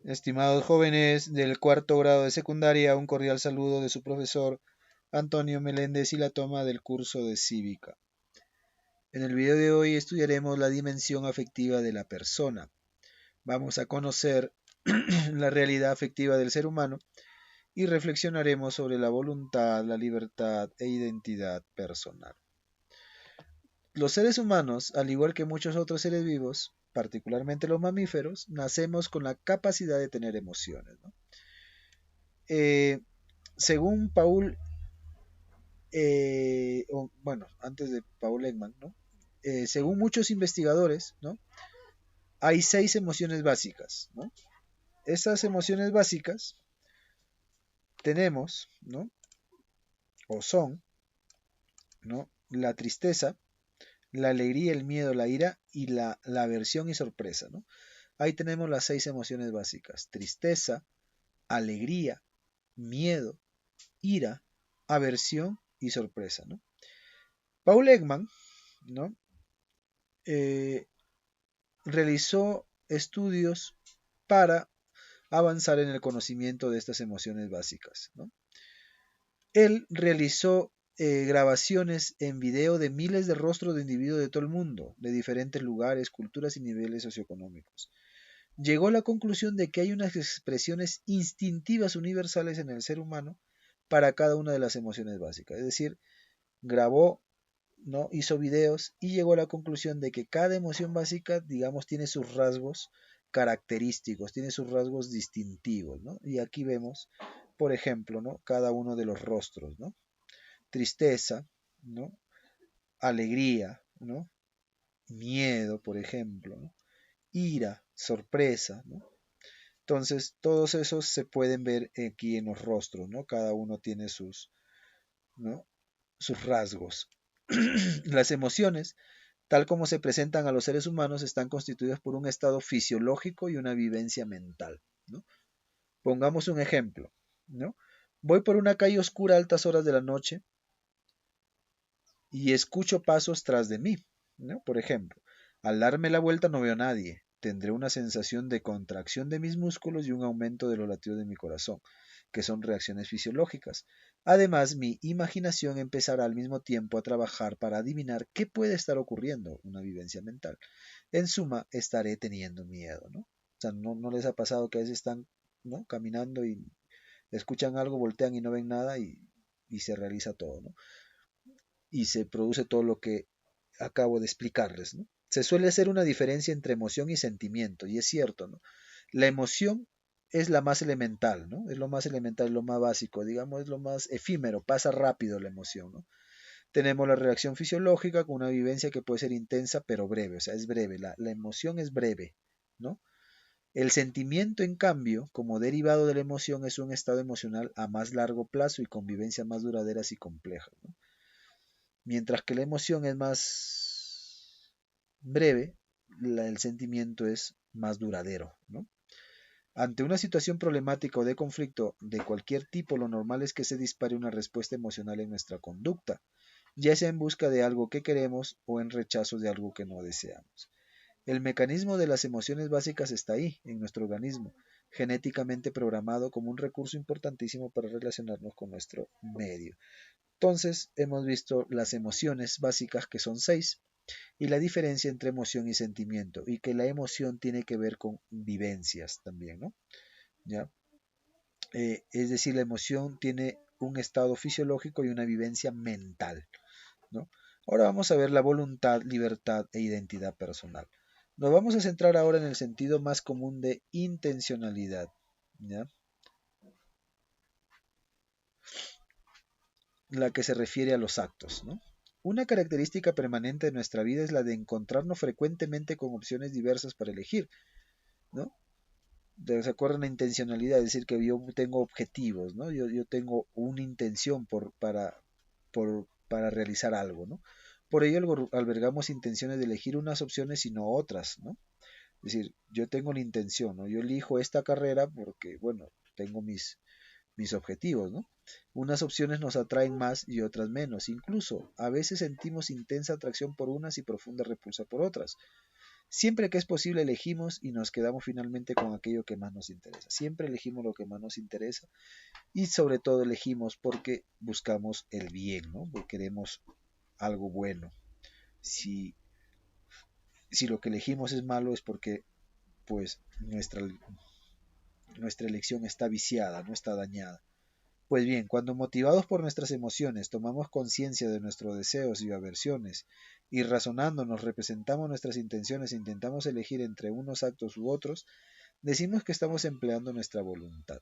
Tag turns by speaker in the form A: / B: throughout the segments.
A: Estimados jóvenes del cuarto grado de secundaria, un cordial saludo de su profesor Antonio Meléndez y la toma del curso de Cívica. En el video de hoy estudiaremos la dimensión afectiva de la persona. Vamos a conocer la realidad afectiva del ser humano y reflexionaremos sobre la voluntad, la libertad e identidad personal. Los seres humanos, al igual que muchos otros seres vivos, particularmente los mamíferos, nacemos con la capacidad de tener emociones, ¿no? Eh, Según Paul, antes de Paul Ekman, ¿no? Según muchos investigadores, ¿no? Hay 6 emociones básicas, ¿no? Esas emociones básicas tenemos, ¿no? O son, ¿no? La tristeza, la alegría, el miedo, la ira y la aversión y sorpresa, ¿no? Ahí tenemos las 6 emociones básicas: tristeza, alegría, miedo, ira, aversión y sorpresa, ¿no? Paul Ekman, ¿no? Eh, Realizó estudios para avanzar en el conocimiento de estas emociones básicas, ¿no? Él realizó grabaciones en video de miles de rostros de individuos de todo el mundo, de diferentes lugares, culturas y niveles socioeconómicos. Llegó a la conclusión de que hay unas expresiones instintivas universales en el ser humano para cada una de las emociones básicas. Es decir, grabó, ¿no? Hizo videos y llegó a la conclusión de que cada emoción básica, digamos, tiene sus rasgos característicos, tiene sus rasgos distintivos, ¿no? Y aquí vemos, por ejemplo, ¿no? Cada uno de los rostros, ¿no? Tristeza, ¿no? Alegría, ¿no? Miedo, por ejemplo, ¿no? Ira, sorpresa, ¿no? Entonces, todos esos se pueden ver aquí en los rostros, ¿no? Cada uno tiene sus, ¿no? Sus rasgos. Las emociones, tal como se presentan a los seres humanos, están constituidas por un estado fisiológico y una vivencia mental, ¿no? Pongamos un ejemplo, ¿no? Voy por una calle oscura a altas horas de la noche y escucho pasos tras de mí, ¿no? Por ejemplo, al darme la vuelta no veo a nadie. Tendré una sensación de contracción de mis músculos y un aumento de los latidos de mi corazón, que son reacciones fisiológicas. Además, mi imaginación empezará al mismo tiempo a trabajar para adivinar qué puede estar ocurriendo, una vivencia mental. En suma, estaré teniendo miedo, ¿no? O sea, no les ha pasado que a veces están, ¿no? Caminando y escuchan algo, voltean y no ven nada y se realiza todo, ¿no? Y se produce todo lo que acabo de explicarles, ¿no? Se suele hacer una diferencia entre emoción y sentimiento, y es cierto, ¿no? La emoción es la más elemental, ¿no? Es lo más elemental, lo más básico, digamos, es lo más efímero, pasa rápido la emoción, ¿no? Tenemos la reacción fisiológica con una vivencia que puede ser intensa pero breve, o sea, es breve, la emoción es breve, ¿no? El sentimiento, en cambio, como derivado de la emoción, es un estado emocional a más largo plazo y con vivencias más duraderas y complejas, ¿no? Mientras que la emoción es más breve, el sentimiento es más duradero, ¿no? Ante una situación problemática o de conflicto de cualquier tipo, lo normal es que se dispare una respuesta emocional en nuestra conducta, ya sea en busca de algo que queremos o en rechazo de algo que no deseamos. El mecanismo de las emociones básicas está ahí, en nuestro organismo, genéticamente programado como un recurso importantísimo para relacionarnos con nuestro medio. Entonces, hemos visto las emociones básicas, que son 6, y la diferencia entre emoción y sentimiento, y que la emoción tiene que ver con vivencias también, ¿no? ¿Ya? Es decir, la emoción tiene un estado fisiológico y una vivencia mental, ¿no? Ahora vamos a ver la voluntad, libertad e identidad personal. Nos vamos a centrar ahora en el sentido más común de intencionalidad, ¿ya? La que se refiere a los actos, ¿no? Una característica permanente de nuestra vida es la de encontrarnos frecuentemente con opciones diversas para elegir, ¿no? ¿Se acuerdan la intencionalidad? Es decir, que yo tengo objetivos, ¿no? Yo tengo una intención para realizar algo, ¿no? Por ello albergamos intenciones de elegir unas opciones y no otras, ¿no? Es decir, yo tengo la intención, ¿no? Yo elijo esta carrera porque, bueno, tengo mis objetivos, ¿no? Unas opciones nos atraen más y otras menos. Incluso a veces sentimos intensa atracción por unas y profunda repulsa por otras. Siempre que es posible elegimos y nos quedamos finalmente con aquello que más nos interesa. Siempre elegimos lo que más nos interesa y sobre todo elegimos porque buscamos el bien, ¿no? Porque queremos algo bueno. Si, si lo que elegimos es malo es porque pues nuestra elección está viciada, no está dañada. Pues bien, cuando motivados por nuestras emociones tomamos conciencia de nuestros deseos y aversiones y razonando nos representamos nuestras intenciones e intentamos elegir entre unos actos u otros, decimos que estamos empleando nuestra voluntad.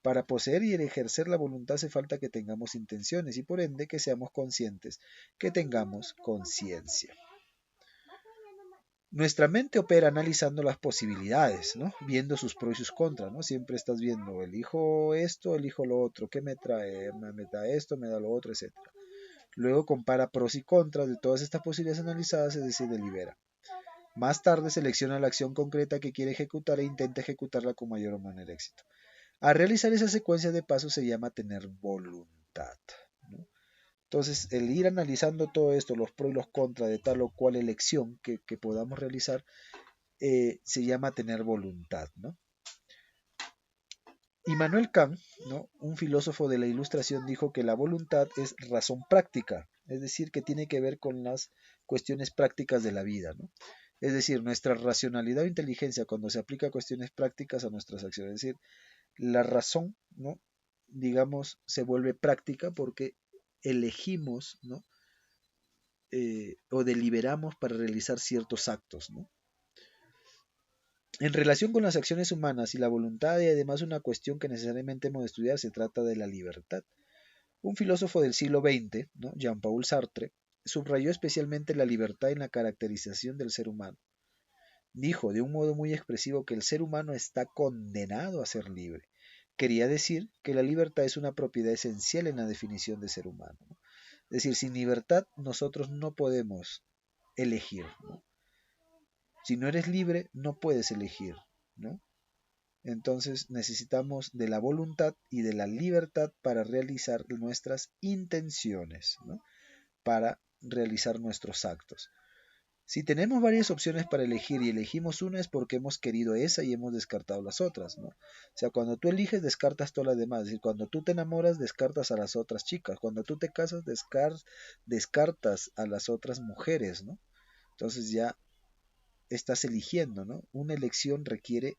A: Para poseer y ejercer la voluntad hace falta que tengamos intenciones y por ende que seamos conscientes, que tengamos conciencia. Nuestra mente opera analizando las posibilidades, ¿no? Viendo sus pros y sus contras, ¿no? Siempre estás viendo, elijo esto, elijo lo otro, ¿qué me trae? Me da esto, me da lo otro, etcétera. Luego compara pros y contras de todas estas posibilidades analizadas, es decir, delibera. Más tarde selecciona la acción concreta que quiere ejecutar e intenta ejecutarla con mayor o menor éxito. A realizar esa secuencia de pasos se llama tener voluntad, ¿no? Entonces, el ir analizando todo esto, los pros y los contras de tal o cual elección que podamos realizar, se llama tener voluntad, ¿no? Immanuel Kant, ¿no? Un filósofo de la Ilustración, dijo que la voluntad es razón práctica, es decir, que tiene que ver con las cuestiones prácticas de la vida, ¿no? Es decir, nuestra racionalidad o inteligencia cuando se aplica a cuestiones prácticas a nuestras acciones, es decir, la razón, ¿no? Digamos, se vuelve práctica porque elegimos, ¿no? O deliberamos para realizar ciertos actos, ¿no? En relación con las acciones humanas y la voluntad y además una cuestión que necesariamente hemos de estudiar, se trata de la libertad. Un filósofo del siglo XX, ¿no? Jean-Paul Sartre, subrayó especialmente la libertad en la caracterización del ser humano. Dijo de un modo muy expresivo que el ser humano está condenado a ser libre. Quería decir que la libertad es una propiedad esencial en la definición de ser humano, ¿no? Es decir, sin libertad nosotros no podemos elegir, ¿no? Si no eres libre, no puedes elegir, ¿no? Entonces necesitamos de la voluntad y de la libertad para realizar nuestras intenciones, ¿no? Para realizar nuestros actos. Si tenemos varias opciones para elegir y elegimos una es porque hemos querido esa y hemos descartado las otras, ¿no? O sea, cuando tú eliges descartas todas las demás, es decir, cuando tú te enamoras descartas a las otras chicas, cuando tú te casas descartas a las otras mujeres, ¿no? Entonces ya estás eligiendo, ¿no? Una elección requiere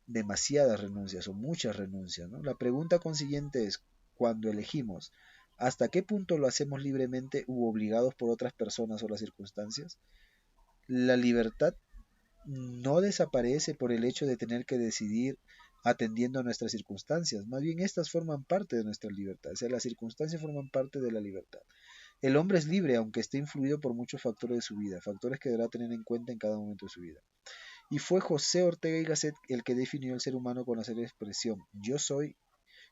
A: demasiadas renuncias o muchas renuncias, ¿no? La pregunta consiguiente es, cuando elegimos, ¿hasta qué punto lo hacemos libremente u obligados por otras personas o las circunstancias? La libertad no desaparece por el hecho de tener que decidir atendiendo a nuestras circunstancias, más bien estas forman parte de nuestra libertad, o sea, las circunstancias forman parte de la libertad. El hombre es libre aunque esté influido por muchos factores de su vida, factores que deberá tener en cuenta en cada momento de su vida. Y fue José Ortega y Gasset el que definió el ser humano con la seria expresión yo soy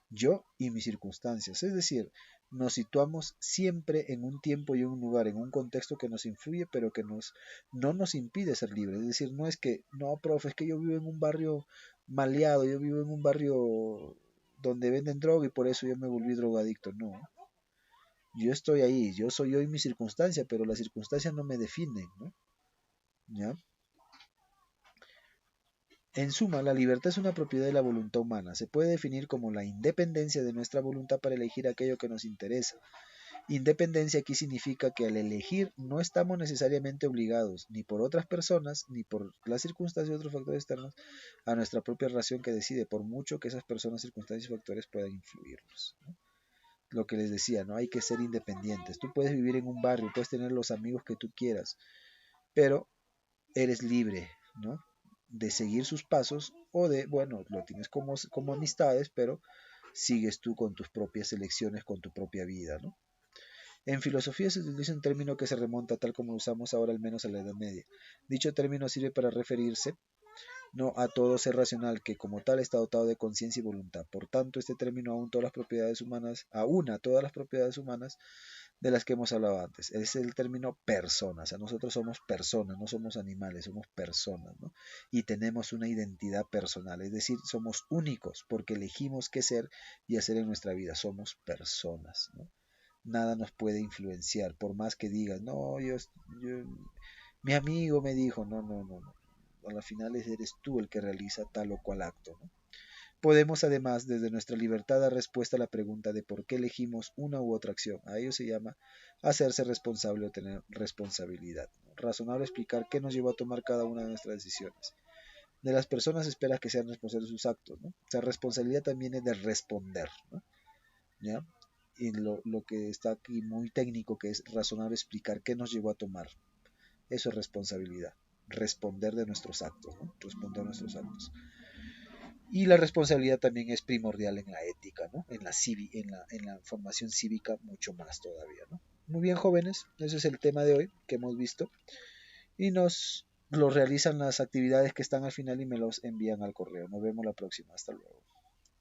A: yo y mis circunstancias. Es decir, nos situamos siempre en un tiempo y en un lugar, en un contexto que nos influye, pero que no nos impide ser libres. Es decir, no es que, no, profe, es que yo vivo en un barrio maleado, yo vivo en un barrio donde venden droga y por eso yo me volví drogadicto. No, yo estoy ahí, yo soy yo y mi circunstancia, pero las circunstancias no me definen, ¿no? ¿Ya? En suma, la libertad es una propiedad de la voluntad humana. Se puede definir como la independencia de nuestra voluntad para elegir aquello que nos interesa. Independencia aquí significa que al elegir no estamos necesariamente obligados, ni por otras personas, ni por las circunstancias y otros factores externos, a nuestra propia ración que decide, por mucho que esas personas, circunstancias y factores puedan influirnos, ¿no? Lo que les decía, no hay que ser independientes. Tú puedes vivir en un barrio, puedes tener los amigos que tú quieras, pero eres libre, ¿no? De seguir sus pasos o de, bueno, lo tienes como amistades, pero sigues tú con tus propias elecciones, con tu propia vida, ¿no? En filosofía se utiliza un término que se remonta tal como lo usamos ahora al menos a la Edad Media. Dicho término sirve para referirse no a todo ser racional que como tal está dotado de conciencia y voluntad. Por tanto, este término aúna todas las propiedades humanas de las que hemos hablado antes. Es el término persona, o sea, nosotros somos personas, no somos animales, somos personas, ¿no? Y tenemos una identidad personal, es decir, somos únicos porque elegimos qué ser y hacer en nuestra vida, somos personas, ¿no? Nada nos puede influenciar, por más que digas, no, yo Mi amigo me dijo, no, no, no, no. A la final eres tú el que realiza tal o cual acto, ¿no? Podemos además, desde nuestra libertad, dar respuesta a la pregunta de por qué elegimos una u otra acción. A ello se llama hacerse responsable o tener responsabilidad, ¿no? Razonable explicar qué nos llevó a tomar cada una de nuestras decisiones. De las personas se espera que sean responsables de sus actos, ¿no? O sea, responsabilidad también es de responder, ¿no? ¿Ya? Y lo que está aquí muy técnico, que es razonable explicar qué nos llevó a tomar. Eso es responsabilidad. Responder de nuestros actos, ¿no? Responder a nuestros actos. Y la responsabilidad también es primordial en la ética, ¿no? En la formación cívica mucho más todavía, ¿no? Muy bien, jóvenes, ese es el tema de hoy que hemos visto. Y nos lo realizan las actividades que están al final y me los envían al correo. Nos vemos la próxima. Hasta luego.